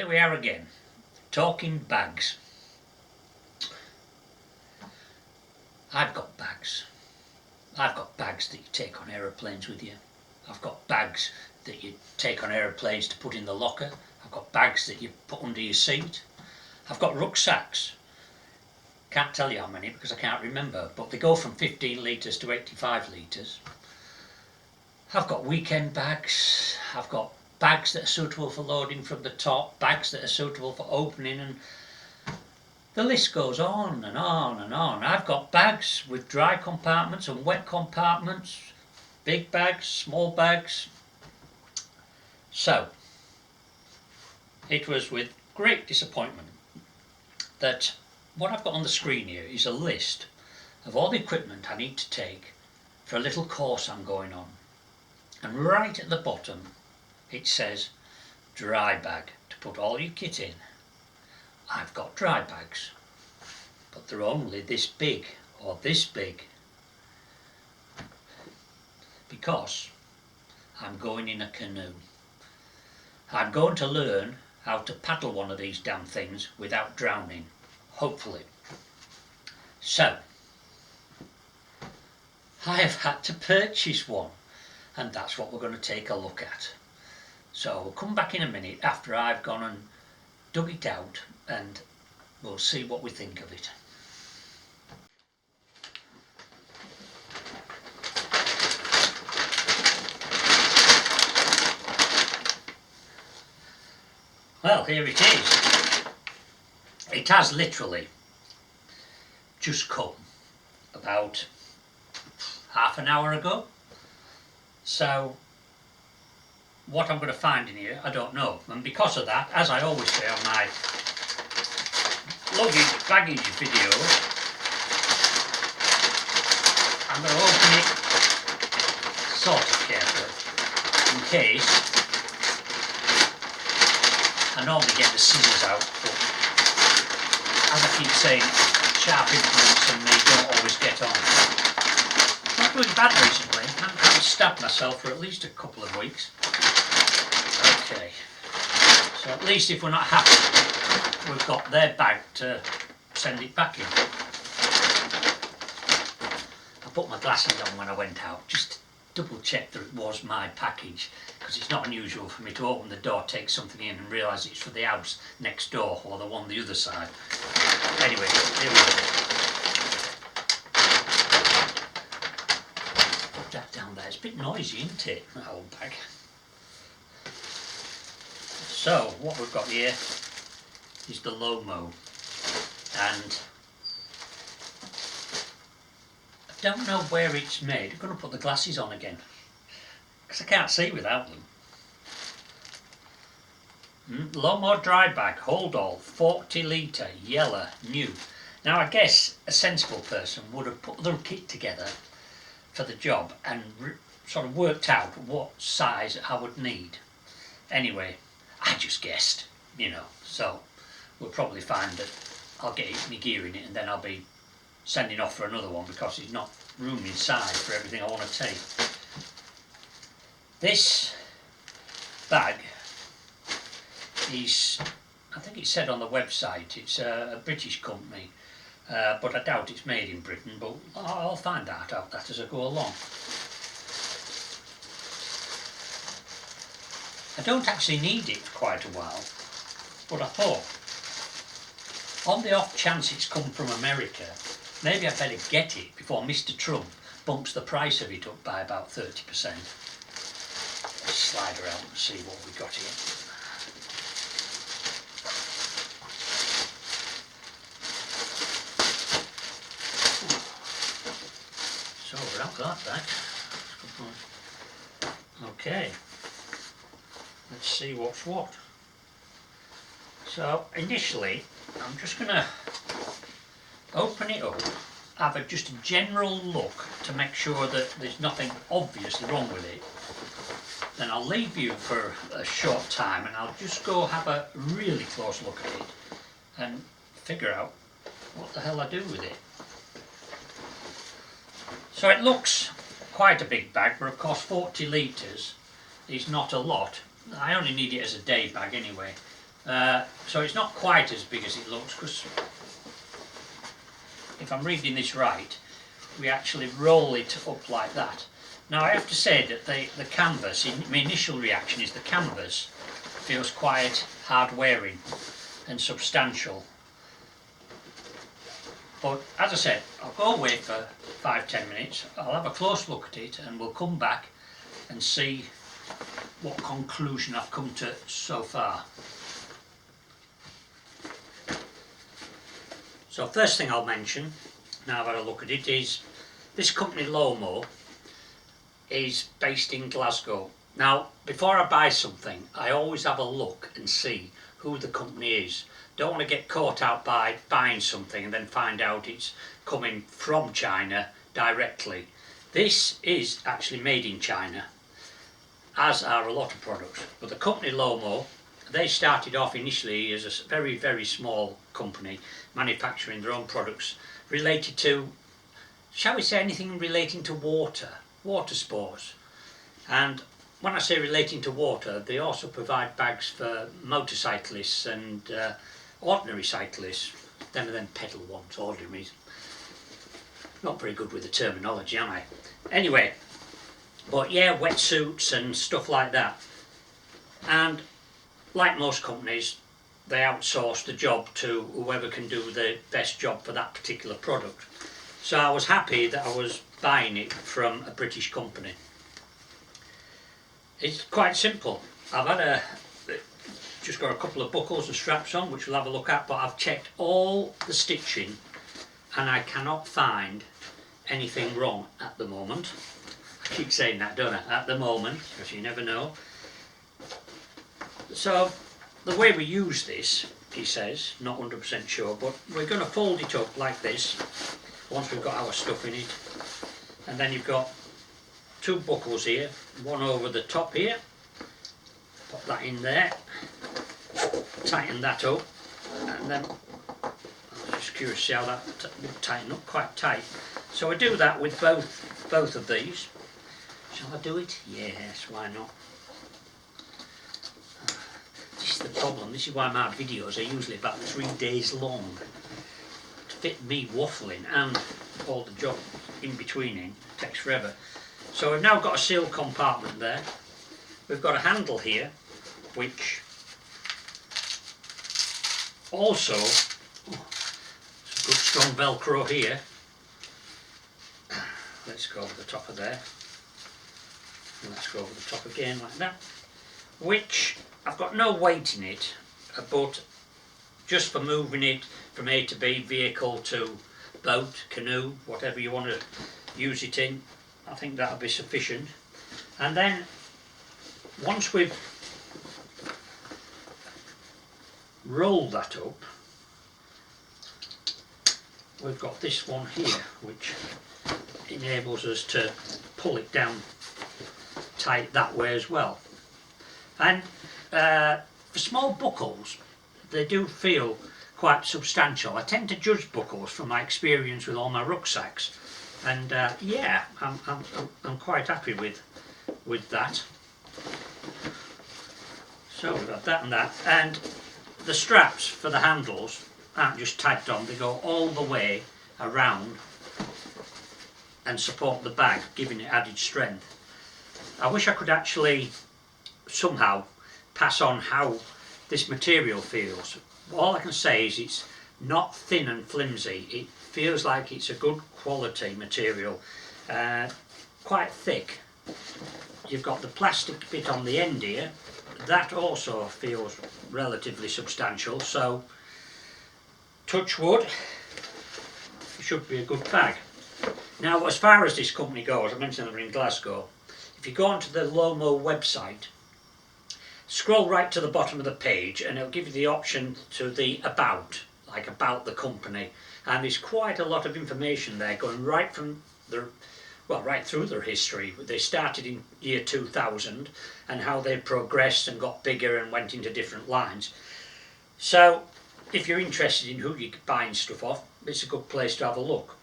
we are again, talking bags. I've got bags. I've got bags that you take on aeroplanes with you. I've got bags that you take on aeroplanes to put in the locker. I've got bags that you put under your seat. I've got rucksacks. Can't tell you how many because I can't remember, but they go from 15 litres to 85 litres. I've got weekend bags. I've got bags that are suitable for loading from the top, bags that are suitable for opening, and the list goes on and on and on. I've got bags with dry compartments and wet compartments, big bags, small bags. So, it was with great disappointment that what I've got on the screen here is a list of all the equipment I need to take for a little course I'm going on. And right at the bottom it says dry bag to put all your kit in. I've got dry bags, but they're only this big or this big because I'm going in a canoe. I'm going to learn how to paddle one of these damn things without drowning, hopefully. So, I have had to purchase one, and that's what we're going to take a look at. So we'll come back in a minute after I've gone and dug it out, and we'll see what we think of it. Well, here it is. It has literally just come about half an hour ago. So what I'm going to find in here, I don't know. And because of that, as I always say on my luggage baggage videos, I'm going to open it sort of carefully in case. I normally get the scissors out, but as I keep saying, sharp implements and me don't always get on. Not doing bad recently. I haven't stabbed myself for at least a couple of weeks. Okay, so at least if we're not happy, we've got their bag to send it back in. I put my glasses on when I went out, just to double check that it was my package, because it's not unusual for me to open the door, take something in and realise it's for the house next door or the one the other side. Anyway, here we go. Put that down there. It's a bit noisy, isn't it, that old bag? So, what we've got here is the Lomo, and I don't know where it's made. I'm going to put the glasses on again because I can't see without them. Lomo Dry Bag, hold all, 40 litre, yellow, new. Now I guess a sensible person would have put their kit together for the job and sort of worked out what size I would need. Anyway, I just guessed, you know, so we'll probably find that I'll get my gear in it and then I'll be sending off for another one because there's not room inside for everything I want to take. This bag is, I think it said on the website, it's a British company, but I doubt it's made in Britain, but I'll find out that as I go along. I don't actually need it for quite a while, but I thought, on the off chance it's come from America, maybe I better get it before Mr. Trump bumps the price of it up by about 30%. Let's slide her out and see what we got here. So we're out that back. Okay. Let's see what's what. So initially I'm just going to open it up, have just a general look to make sure that there's nothing obviously wrong with it. Then I'll leave you for a short time and I'll just go have a really close look at it and figure out what the hell I do with it. So it looks quite a big bag, but of course 40 litres is not a lot. I only need it as a day bag anyway. So it's not quite as big as it looks, because if I'm reading this right, we actually roll it up like that. Now I have to say that the canvas, my initial reaction is the canvas feels quite hard wearing and substantial. But as I said, I'll go away for 5-10 minutes, I'll have a close look at it, and we'll come back and see what conclusion I've come to so far. So first thing I'll mention, now I've had a look at it, is this company Lomo is based in Glasgow. Now before I buy something, I always have a look and see who the company is. Don't want to get caught out by buying something and then find out it's coming from China directly. This is actually made in China, as are a lot of products. But the company Lomo, they started off initially as a very, very small company manufacturing their own products related to, shall we say, anything relating to water sports. And when I say relating to water, they also provide bags for motorcyclists and ordinary cyclists, them pedal ones, ordinary. Not very good with the terminology, am I? Anyway, but yeah, wetsuits and stuff like that. And like most companies, they outsource the job to whoever can do the best job for that particular product. So I was happy that I was buying it from a British company. It's quite simple. I've had just got a couple of buckles and straps on, which we'll have a look at, but I've checked all the stitching and I cannot find anything wrong at the moment. I keep saying that, don't I? At the moment, because you never know. So the way we use this, he says, not 100% sure, but we're going to fold it up like this once we've got our stuff in it. And then you've got two buckles here, one over the top here. Pop that in there, tighten that up, and then I'm just curious to see how that will tighten up quite tight. So I do that with both of these. Shall I do it? Yes, why not? This is the problem. This is why my videos are usually about 3 days long. To fit me waffling and all the job in between it takes forever. So we've now got a sealed compartment there. We've got a handle here, which also, some good strong velcro here. Let's go over the top of there. And let's go over the top again like that. Which, I've got no weight in it, but just for moving it from A to B, vehicle to boat, canoe, whatever you want to use it in, I think that'll be sufficient. And then once we've rolled that up, we've got this one here which enables us to pull it down tight that way as well. And for small buckles, they do feel quite substantial. I tend to judge buckles from my experience with all my rucksacks, and yeah, I'm quite happy with that. So we've got that and that, and the straps for the handles aren't just tagged on, they go all the way around and support the bag, giving it added strength. I wish I could actually somehow pass on how this material feels. All I can say is it's not thin and flimsy, it feels like it's a good quality material, quite thick. You've got the plastic bit on the end here, that also feels relatively substantial, so touch wood, it should be a good bag. Now as far as this company goes, I mentioned they're in Glasgow. If you go onto the Lomo website, scroll right to the bottom of the page and it'll give you the option to the about, like about the company, and there's quite a lot of information there going right from their, well, right through their history. They started in year 2000 and how they progressed and got bigger and went into different lines. So if you're interested in who you're buying stuff off, it's a good place to have a look.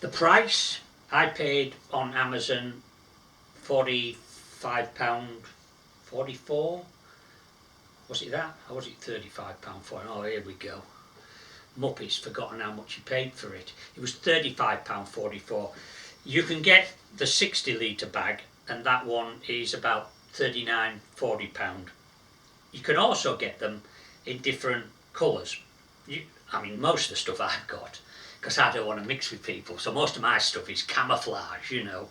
The price, I paid on Amazon £45.44, Was it that? Or was it £35.40? Oh, here we go. Muppet's forgotten how much he paid for it. It was £35.44. You can get the 60 litre bag, and that one is about £39–40. You can also get them in different colours. I mean, most of the stuff I've got, because I don't want to mix with people, so most of my stuff is camouflage, you know.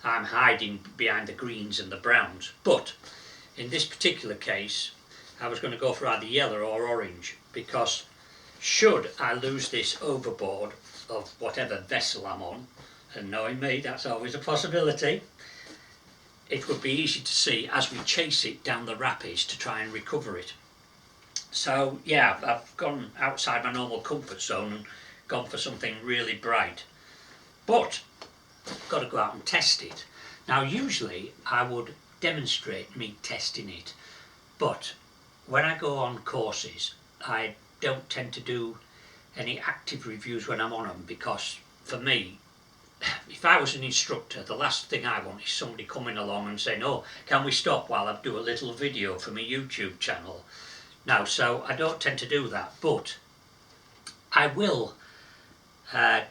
I'm hiding behind the greens and the browns. But in this particular case, I was going to go for either yellow or orange, because should I lose this overboard of whatever vessel I'm on, and knowing me, that's always a possibility, it would be easy to see as we chase it down the rapids to try and recover it. So yeah, I've gone outside my normal comfort zone and gone for something really bright. But I've got to go out and test it. Now usually I would demonstrate me testing it, but when I go on courses I don't tend to do any active reviews when I'm on them, because for me, if I was an instructor, the last thing I want is somebody coming along and saying, oh, can we stop while I do a little video for my YouTube channel? No, so I don't tend to do that, but I will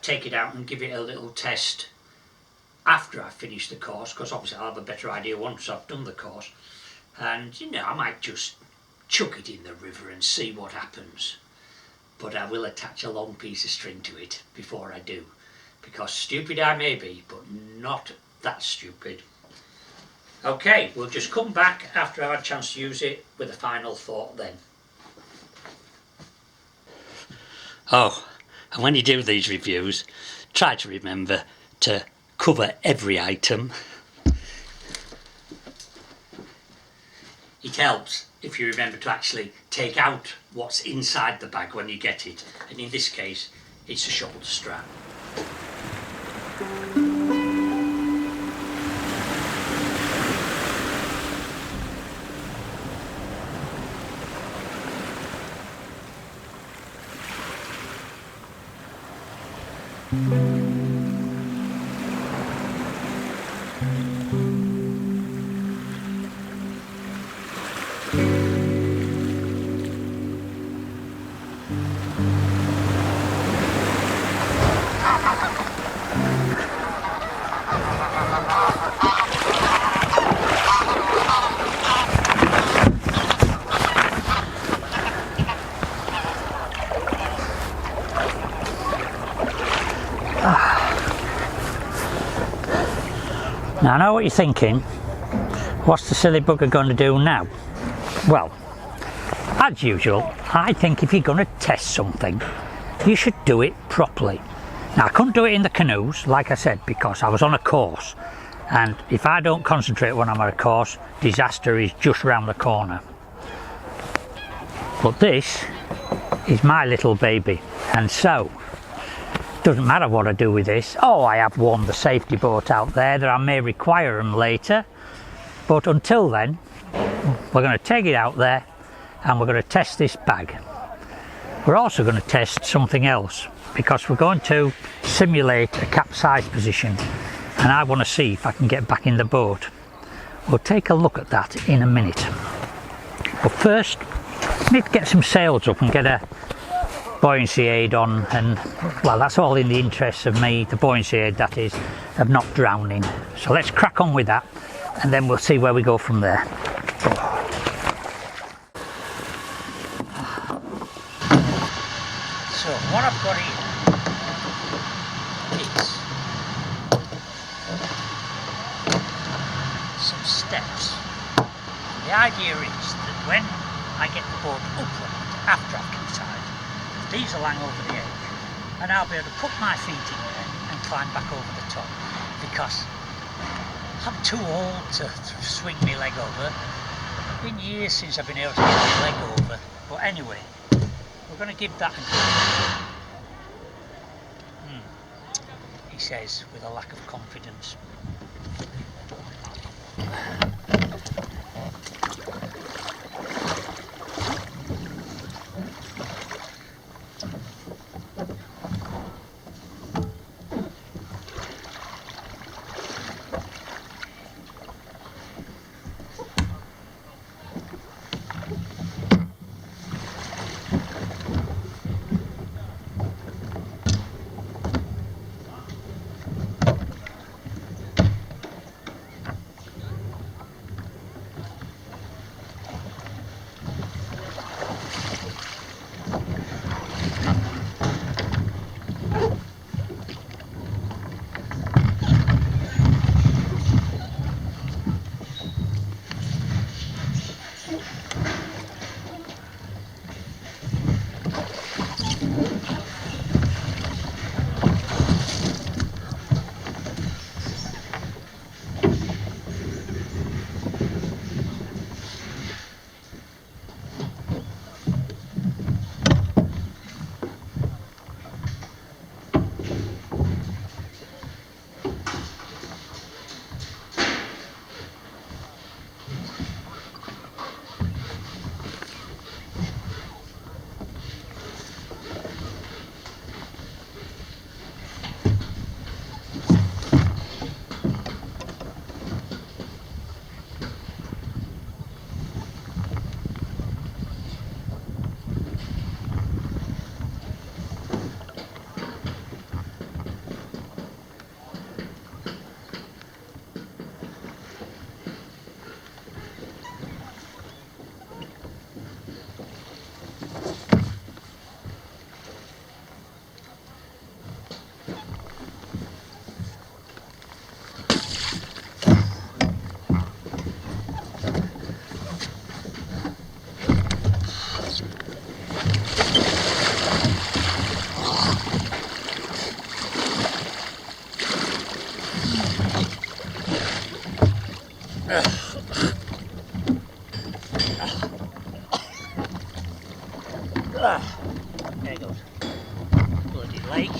take it out and give it a little test after I finish the course, because obviously I'll have a better idea once I've done the course. And you know, I might just chuck it in the river and see what happens, but I will attach a long piece of string to it before I do, because stupid I may be, but not that stupid. Okay, we'll just come back after I've had a chance to use it with a final thought then. Oh, and when you do these reviews, try to remember to cover every item. It helps if you remember to actually take out what's inside the bag when you get it, and in this case it's a shoulder strap. Now I know what you're thinking, what's the silly bugger going to do now? Well, as usual, I think if you're going to test something, you should do it properly. Now I couldn't do it in the canoes, like I said, because I was on a course, and if I don't concentrate when I'm on a course, disaster is just round the corner. But this is my little baby, and so doesn't matter what I do with this. Oh, I have warned the safety boat out there that I may require them later, but until then we're going to take it out there and we're going to test this bag. We're also going to test something else, because we're going to simulate a capsized position, and I want to see if I can get back in the boat. We'll take a look at that in a minute, but first I need to get some sails up and get a buoyancy aid on, and well, that's all in the interests of me, the buoyancy aid that is, of not drowning. So let's crack on with that and then we'll see where we go from there. So what I've got here is some steps. The idea is that when I get the boat upright after I've capsized, these will hang over the edge and I'll be able to put my feet in there and climb back over the top, because I'm too old to swing my leg over. It's been years since I've been able to get my leg over, but anyway, we're going to give that a go. He says with a lack of confidence. There goes. Bloody lake.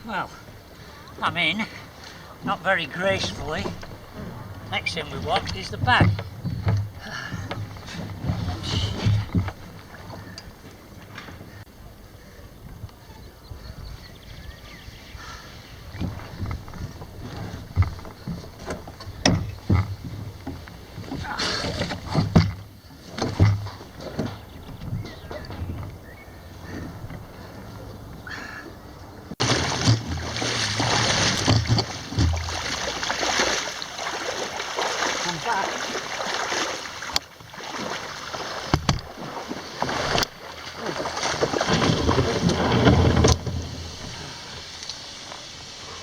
Well, I'm in, not very gracefully. Next thing we want is the bag.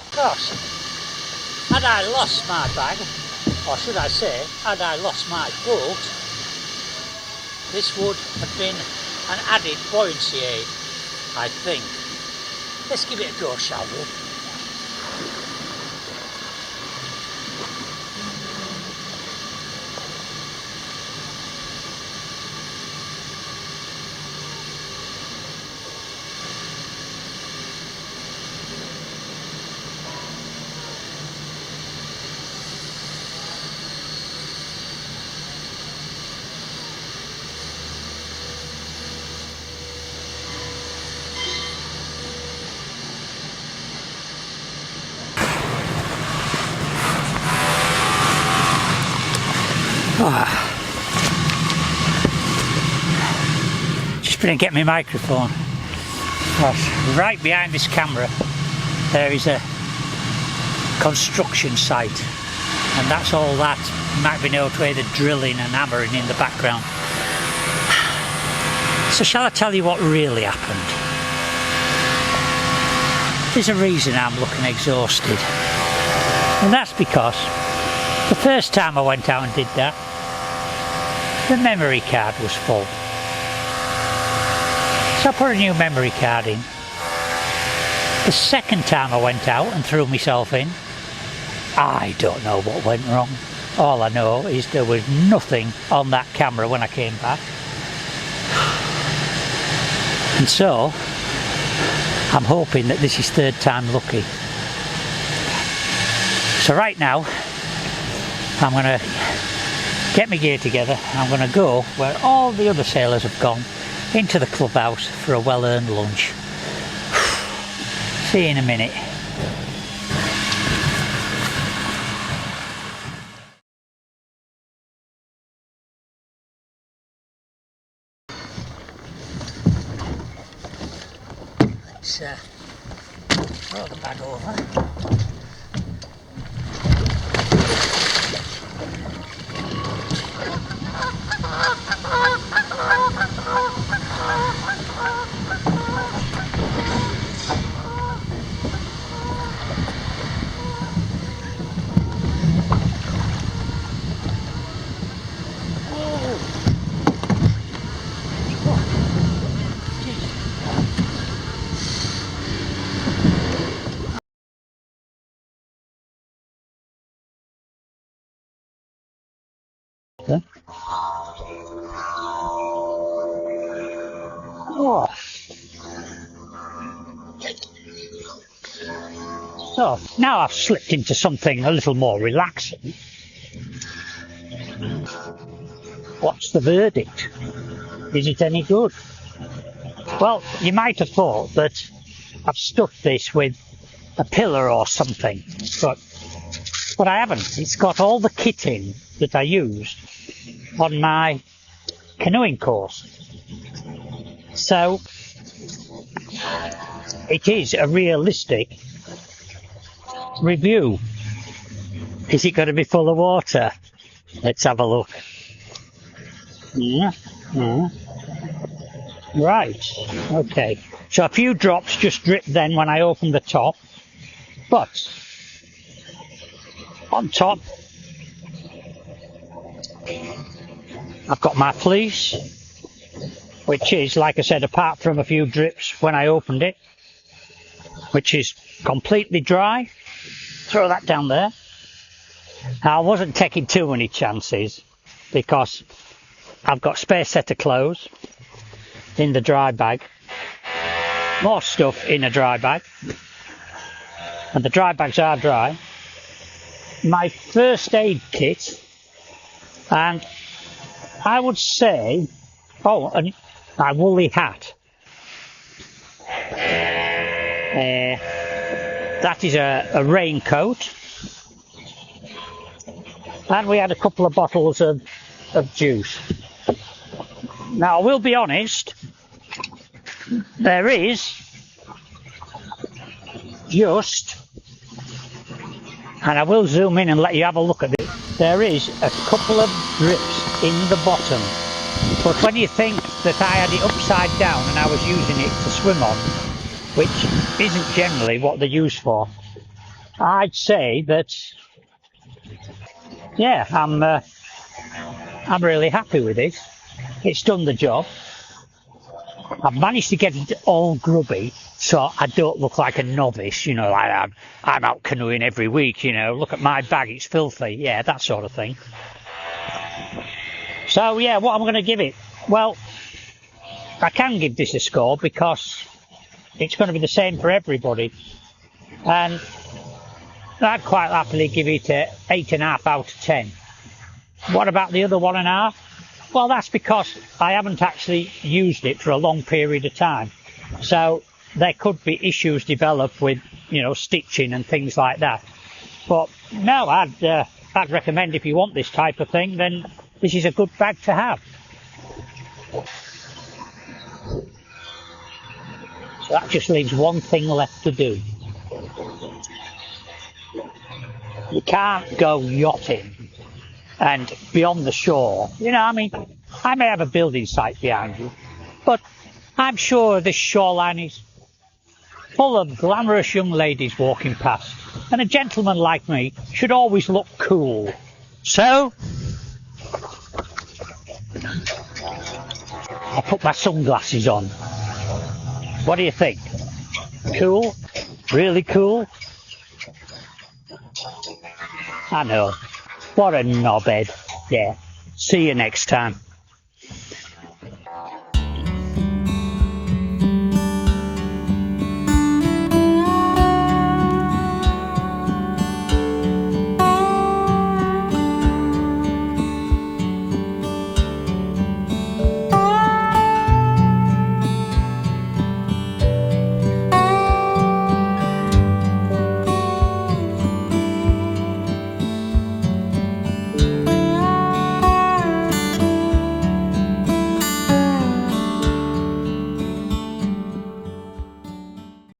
Of course, had I lost my bag, or should I say, had I lost my boat, this would have been an added buoyancy aid, I think. Let's give it a go, shall we? Just gonna get my microphone. Right behind this camera there is a construction site, and that's all that. You might be able to hear the drilling and hammering in the background. So shall I tell you what really happened? There's a reason I'm looking exhausted, and that's because the first time I went out and did that, the memory card was full. So I put a new memory card in. The second time I went out and threw myself in, I don't know what went wrong. All I know is there was nothing on that camera when I came back. And so, I'm hoping that this is third time lucky. So right now, I'm going to get my gear together. I'm going to go where all the other sailors have gone, into the clubhouse for a well-earned lunch. See you in a minute. Let's throw the bag over. Okay. Oh. So now I've slipped into something a little more relaxing. What's the verdict? Is it any good? Well, you might have thought that I've stuffed this with a pillar or something, but I haven't. It's got all the kit in that I used on my canoeing course. So it is a realistic review. Is it going to be full of water? Let's have a look. Yeah. Right, okay. So a few drops just dripped then when I opened the top, but on top I've got my fleece, which is, like I said, apart from a few drips when I opened it, which is completely dry. Throw that down there. Now, I wasn't taking too many chances because I've got a spare set of clothes in the dry bag, more stuff in a dry bag, and the dry bags are dry. My first aid kit, and I would say, and my woolly hat. That is a raincoat. And we had a couple of bottles of juice. Now, I will be honest, there is just, and I will zoom in and let you have a look at it, there is a couple of drips in the bottom. But when you think that I had it upside down and I was using it to swim on, which isn't generally what they're used for, I'd say that, yeah, I'm really happy with it. It's done the job. I've managed to get it all grubby, so I don't look like a novice, like I'm out canoeing every week, look at my bag, it's filthy, yeah, that sort of thing. So, yeah, what I'm going to give it? Well, I can give this a score because it's going to be the same for everybody. And I'd quite happily give it a 8.5 out of 10. What about the other 1.5? Well, that's because I haven't actually used it for a long period of time. So there could be issues developed with, stitching and things like that. But no, I'd recommend if you want this type of thing, then this is a good bag to have. So that just leaves one thing left to do. You can't go yachting and beyond the shore. I may have a building site behind you, but I'm sure this shoreline is full of glamorous young ladies walking past, and a gentleman like me should always look cool. So I put my sunglasses on. What do you think? Cool? Really cool? I know. What a knobhead. Yeah. See you next time.